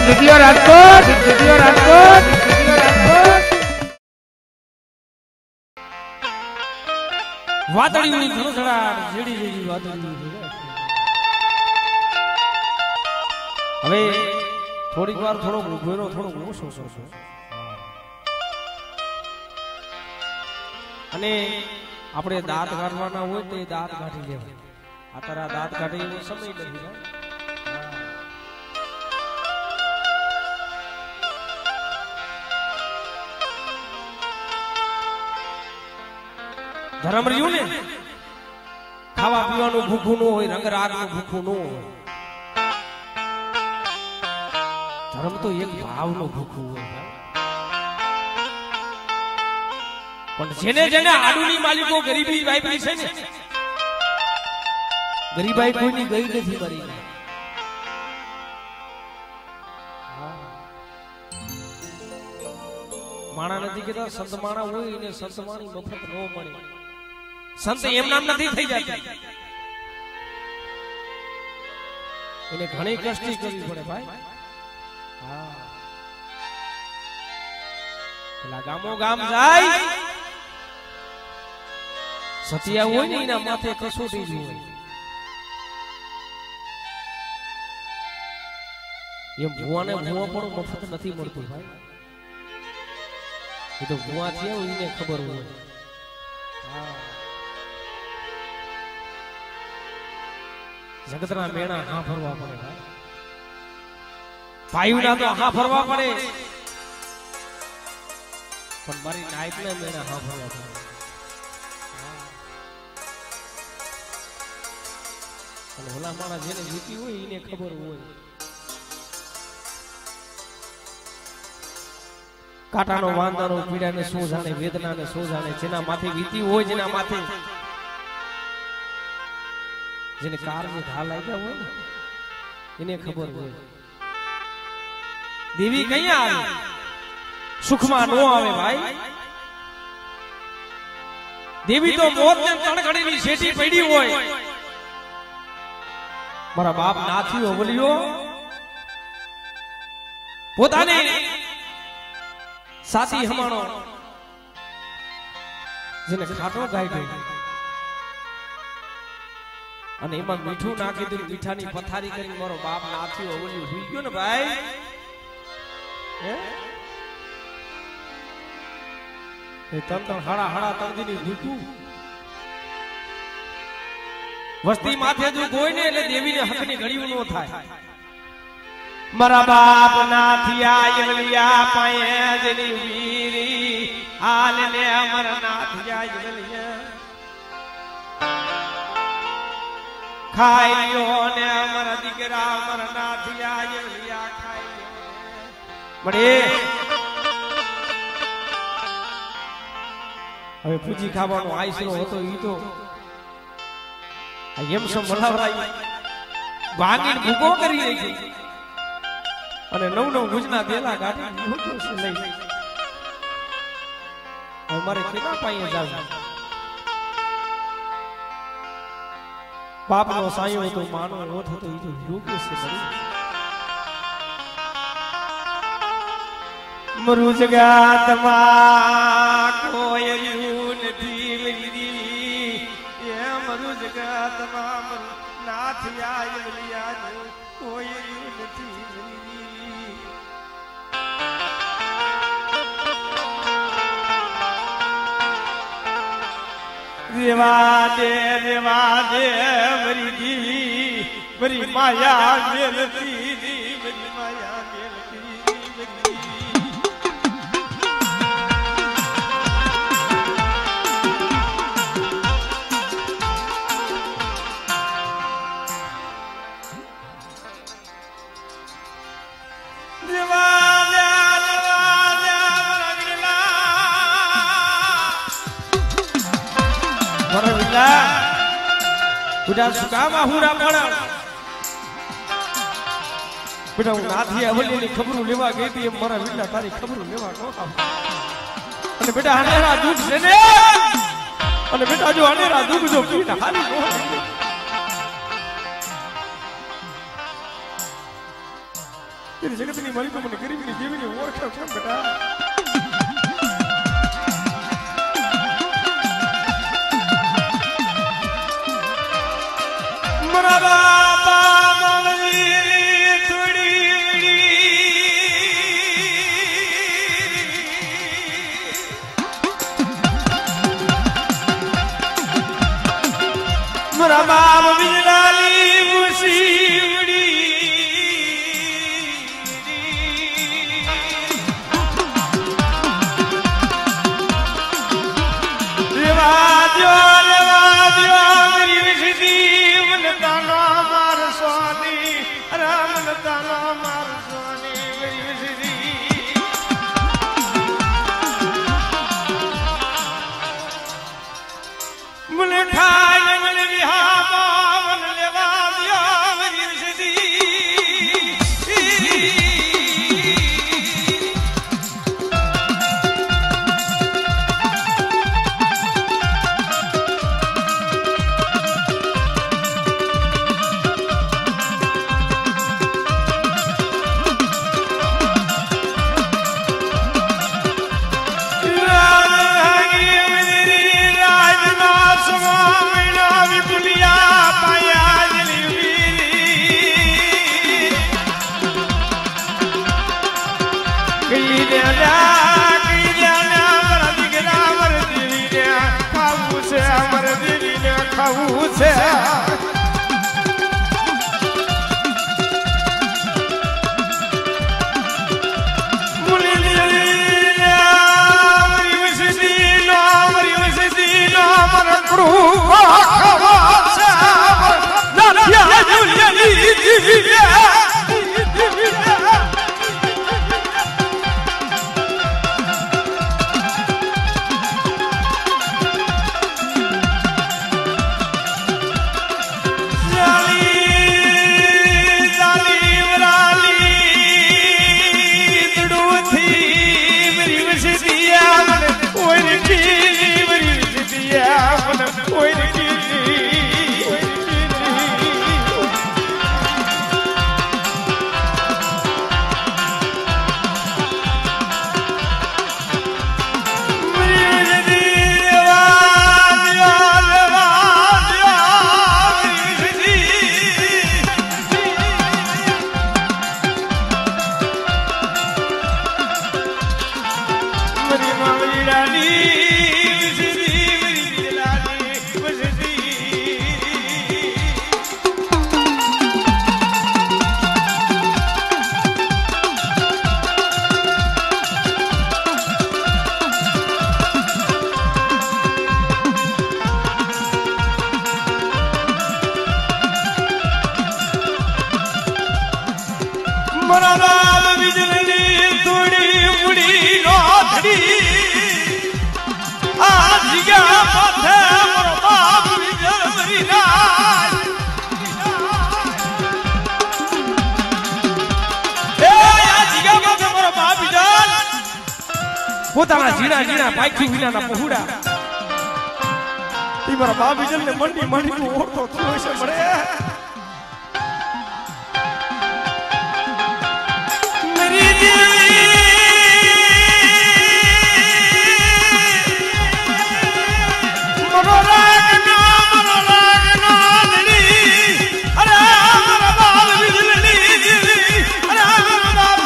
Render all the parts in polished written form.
જીત્યો રાજકોટ, જીત્યો રાજકોટ, જીત્યો રાજકોટ. વાદળીની ધૂળધડાટ જેડી જેડી વાદળીની હવે થોડીક વાર થોડો ઉભેરો થોડો ઓછો છો અને આપણે દાંત કાઢવાના હોય તો દાંત કાઢી લેવા. આ તારા દાંત કાઢી એવો સમય નથી. ધર્મ રહ્યું ને ખાવા પીવાનું ભૂખું ન હોય, રંગરાગનું ભૂખું ન હોય. ધર્મ તો એક ભાવનું ભૂખું હોય. પણ જેને જેને આડુની માલિકો ગરીબી વાપરી છે ને, ગરીબાઈ કોઈની ગઈ નથી મરી. માણા નથી કહેતા સંત માણા હોય ને સંત માણી મફત ન મળે. સંત એમ નામ નથી થઈ જતી, એને ઘણી કષ્ટી કરવી પડે ભાઈ. હા, પેલા ગામો ગામ જાય સતિયા હોય ને એના માથે કસોટી જ હોય. એમ ભુવાને ભુવા પણ મફત નથી મળતું ભાઈ. એ તો ભુવા થયા હોય એને ખબર હોય. જગતના મેણા હા ફરવા પડે ભાઈ. ભાઈઓના તો હા ફરવા પડે, પણ મારી નાયકના મેણા હા ફરવા પડે. અને ઓલા માણસ જેને જીતી હોય એને ખબર હોય. કાંટાનો વાંદાનો પીડાને શું જાણે, વેદનાને શું જાણે. જેના માથે વીતી હોય, જેના માથે જેને કારની ઘા લાગ્યા હોય ને એને ખબર હોય. દેવી કયા આવે, સુખમાં નો આવે ભાઈ. દેવી તો મોતને તણખડીની શેઠી પડી હોય. મારા બાપ નાથી ઓવલિયો પોતાની સાથી હમાણો જેને ખાટો ગાય અને એમાં મીઠું નાખી દીધું, મીઠાની પથારી કરી મારો બાપ નાથી ઓવલિયો ભૂલી ગયો ને ભાઈ. ત્રણ હાડા તંગની ભૂખું વસ્તી માથે જો કોઈ ને એટલે દેવીને હકની ઘડીયું નો થાય. મારા બાપ નાથિયા યવલિયા પાયે જેની વીરી હાલ ને અમર નાથિયા યવલિયા ખાઈ લ્યો ને અમર દીકરા અમર નાથિયા યવલિયા ખાઈ લ્યો મળે. હવે પૂજી ખાવાનો આઈસરો હતો ઈ તો એમ સો મલાવરાઈ ભાંગીને ભૂકો કરી રહી છે અને નવ ગુજના દેલા ગાડી લઈ અમારે કેના પાઈએ જાવ. બાપનો સાયો હતો, માનો ઓઠ હતો, ઈ તો યોગ્ય છે બરી. મરુજગાતમાં કોઈ નથી લીધી, એ મરુજગાતમાં નાથિયા યવલિયાનું કોઈ નથી લીધી. રેવા દે મરી દી મરી માયા મેલતી મરી માયા મેલતી. બેટા સુકામાં હુરા પડા બેટા હું નાથી અવલીની ખબરું લેવા ગઈ હતી એમ મારા વિલા તારી ખબરું લેવા નહોતા. અને બેટા અનેરા દુઃખ છે ને, અને બેટા જો અનેરા દુઃખ જો પીને હારી નો तेरी जगतनी मालिक મને ગરીબની દેવીની ઓળખ કેમ બેટા મરા બાબા મારી થોડી મરા બાબા બિલાલી મુસીવડી પોતાના જીણા જીણા પાખી વિનાના પહોળા ઈ મારા બાપ બીજલ ને મંડી મંડી ઓળખો થયો છે મળે મેરી દેવી મનોરાગ ના લડી અરે મારા બાપ બીજલ ની અરે મારા બાપ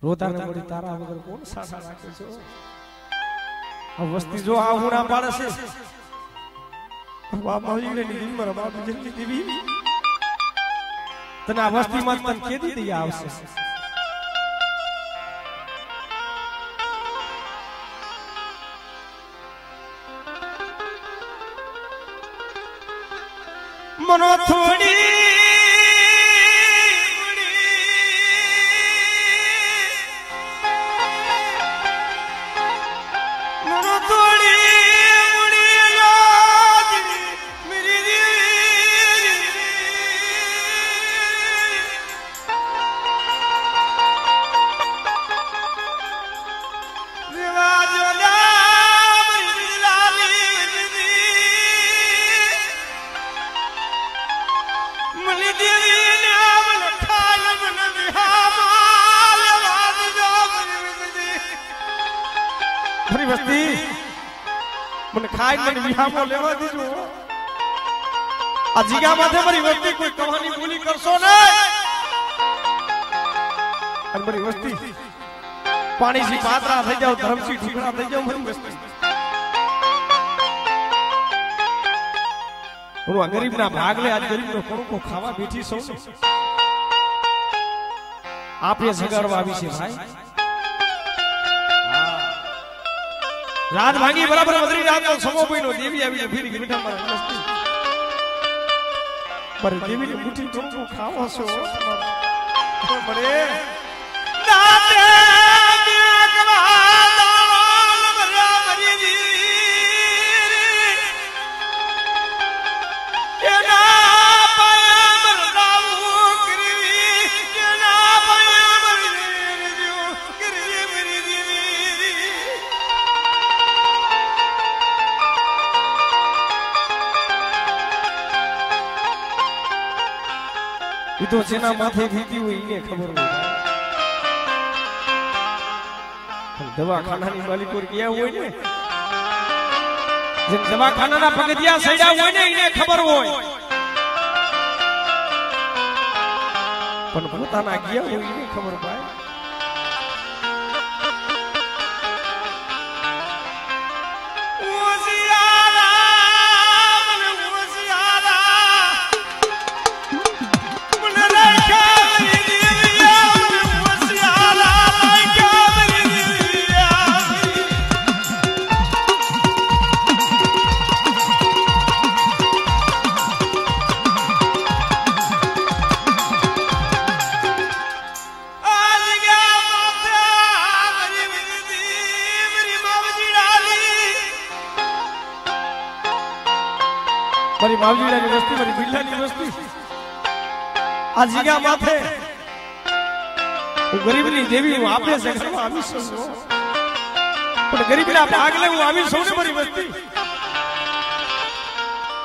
રોતા મળી તારા વગર કોણ સાસા રાખે છો આ વસ્તી જો આ હુણા પાડે છે બાપ મારી ને દીદી મારા બાપ જલ્દી દેવી તને આ વસ્તી માં તને કેદી દઈ આવશે મનો થોડી મારી વસ્તી મને ખાઈ મને વિહામો લેવા દીજો આ જીગા માથે મારી વસ્તી કોઈ કહાની બોલી કરશો ને અને મારી વસ્તી પાણી થી પાતરા થઈ જાવ ધરમથી ઢીકડા થઈ જાવ મારી વસ્તી હું આ ગરીબના ભાગ લે આજ ગરીબનો કણકો ખાવા બેઠી સૌ આપે જગાડવા આવી છે ભાઈ રાત ભાંગી બરાબર મધરી રાતનો સમો પઈનો દેવી આવીને ફીરી કે બેઠા મારા મસ્તી પર દેવીની મુઠ્ઠી કણકો ખાવો છો બરે દાતે તો જેના માથે વીતી હોય એને ખબર હોય દવાખાનાની માલિકો ગયા હોય ને જેમ દવાખાનાના પગથિયા સડ્યા હોય ને એને ખબર હોય પણ પોતાના ગયા હોય એને ખબર ભાઈ મારી માવજીડાની વસ્તી મારી બિલ્લાની વસ્તી આ જીગા માથે હું ગરીબની દેવી હું આપે છે ઘરમાં આવી છું પણ ગરીબના ભાગ લે હું આવી છું ને મારી વસ્તી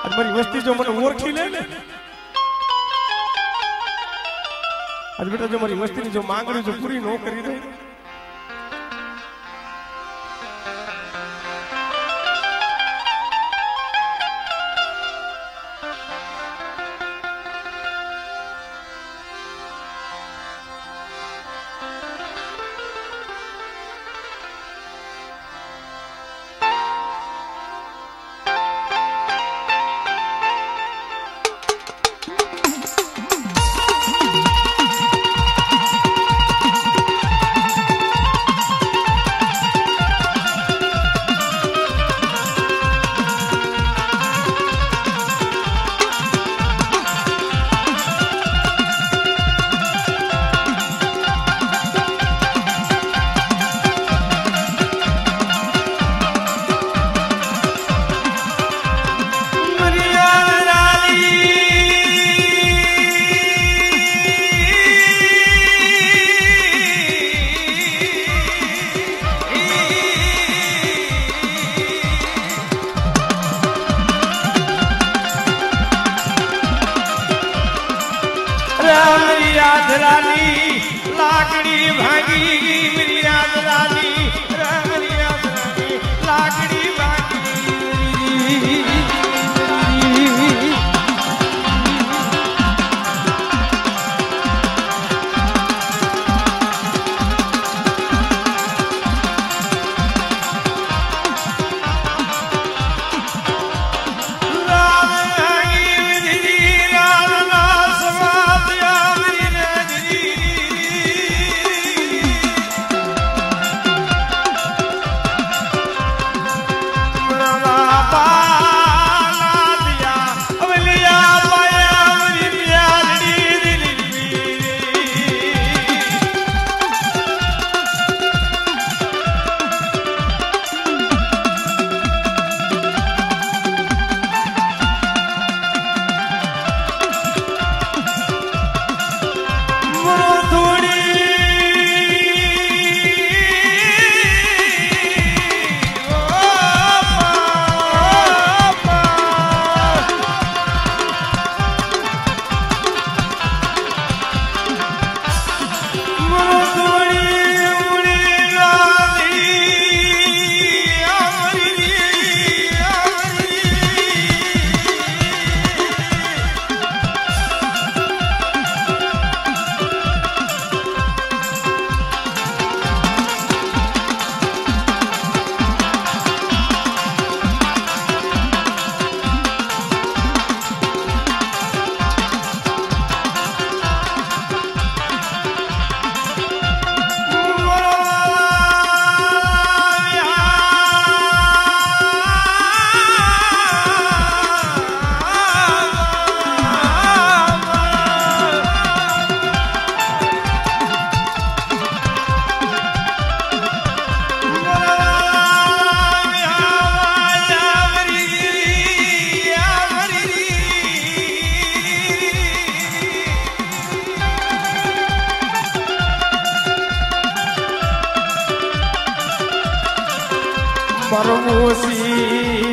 અને મારી વસ્તી જો મને ઓળખી લે ને આજ બેટા જો મારી વસ્તીની જો માંગણી જો પૂરી ન કરી દે પરમોસી